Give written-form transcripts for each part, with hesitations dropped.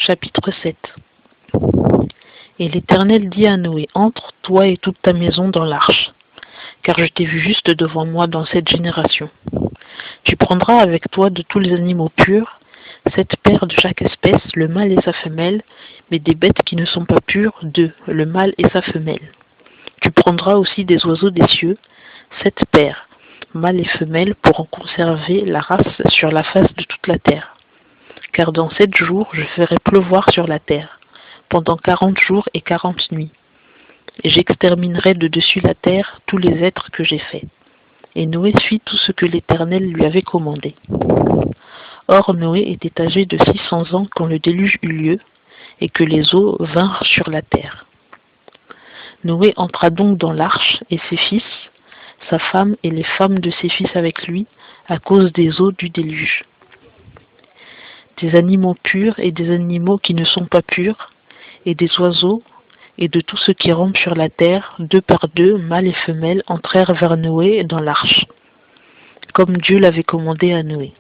Chapitre 7. Et l'Éternel dit à Noé, entre, toi et toute ta maison, dans l'arche, car je t'ai vu juste devant moi dans cette génération. Tu prendras avec toi de tous les animaux purs, 7 paires de chaque espèce, le mâle et sa femelle, mais des bêtes qui ne sont pas pures, 2, le mâle et sa femelle. Tu prendras aussi des oiseaux des cieux, 7 paires, mâles et femelles, pour en conserver la race sur la face de toute la terre. Car dans 7 jours je ferai pleuvoir sur la terre, pendant 40 jours et 40 nuits. Et j'exterminerai de dessus la terre tous les êtres que j'ai faits. Et Noé fit tout ce que l'Éternel lui avait commandé. Or Noé était âgé de 600 ans quand le déluge eut lieu, et que les eaux vinrent sur la terre. Noé entra donc dans l'arche, et ses fils, sa femme et les femmes de ses fils avec lui, à cause des eaux du déluge. Des animaux purs et des animaux qui ne sont pas purs, et des oiseaux, et de tout ce qui rampe sur la terre, 2 par 2, mâles et femelles, entrèrent vers Noé dans l'arche, comme Dieu l'avait commandé à Noé.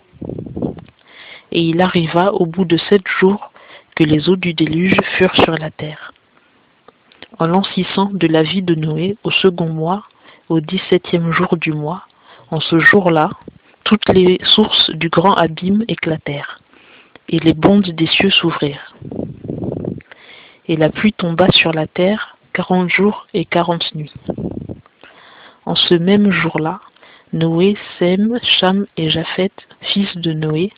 Et il arriva au bout de 7 jours que les eaux du déluge furent sur la terre. En l'an 600 de la vie de Noé, au second mois, au 17e jour du mois, en ce jour-là, toutes les sources du grand abîme éclatèrent, et les bondes des cieux s'ouvrirent. Et la pluie tomba sur la terre 40 jours et 40 nuits. En ce même jour-là, Noé, Sem, Cham et Japheth, fils de Noé,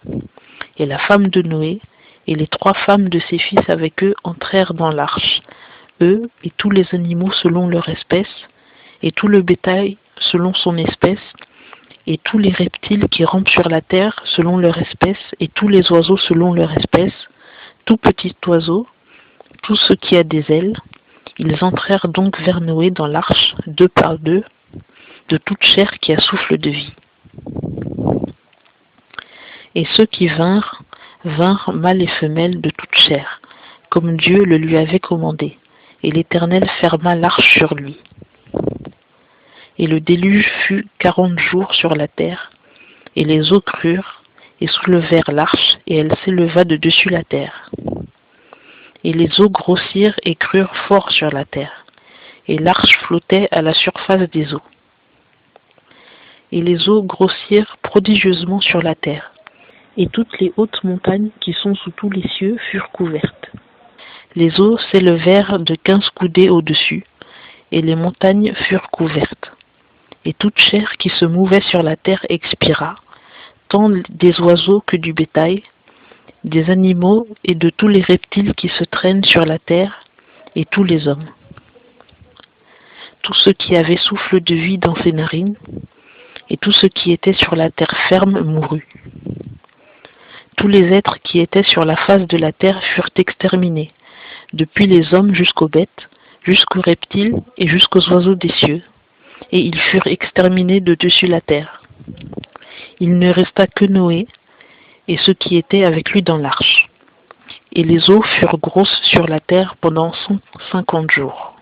et la femme de Noé, et les 3 femmes de ses fils avec eux entrèrent dans l'arche, eux et tous les animaux selon leur espèce, et tout le bétail selon son espèce, et tous les reptiles qui rampent sur la terre selon leur espèce, et tous les oiseaux selon leur espèce, tout petit oiseau, tout ce qui a des ailes. Ils entrèrent donc vers Noé dans l'arche, 2 par 2, de toute chair qui a souffle de vie. Et ceux qui vinrent, mâles et femelles de toute chair, comme Dieu le lui avait commandé, et l'Éternel ferma l'arche sur lui. Et le déluge fut 40 jours sur la terre, et les eaux crurent, et soulevèrent l'arche, et elle s'éleva de dessus la terre. Et les eaux grossirent et crurent fort sur la terre, et l'arche flottait à la surface des eaux. Et les eaux grossirent prodigieusement sur la terre, et toutes les hautes montagnes qui sont sous tous les cieux furent couvertes. Les eaux s'élevèrent de 15 coudées au-dessus, et les montagnes furent couvertes. Et toute chair qui se mouvait sur la terre expira, tant des oiseaux que du bétail, des animaux et de tous les reptiles qui se traînent sur la terre, et tous les hommes. Tout ce qui avait souffle de vie dans ses narines, et tout ce qui était sur la terre ferme mourut. Tous les êtres qui étaient sur la face de la terre furent exterminés, depuis les hommes jusqu'aux bêtes, jusqu'aux reptiles et jusqu'aux oiseaux des cieux, et ils furent exterminés de dessus la terre. Il ne resta que Noé, et ceux qui étaient avec lui dans l'arche. Et les eaux furent grosses sur la terre pendant 150 jours.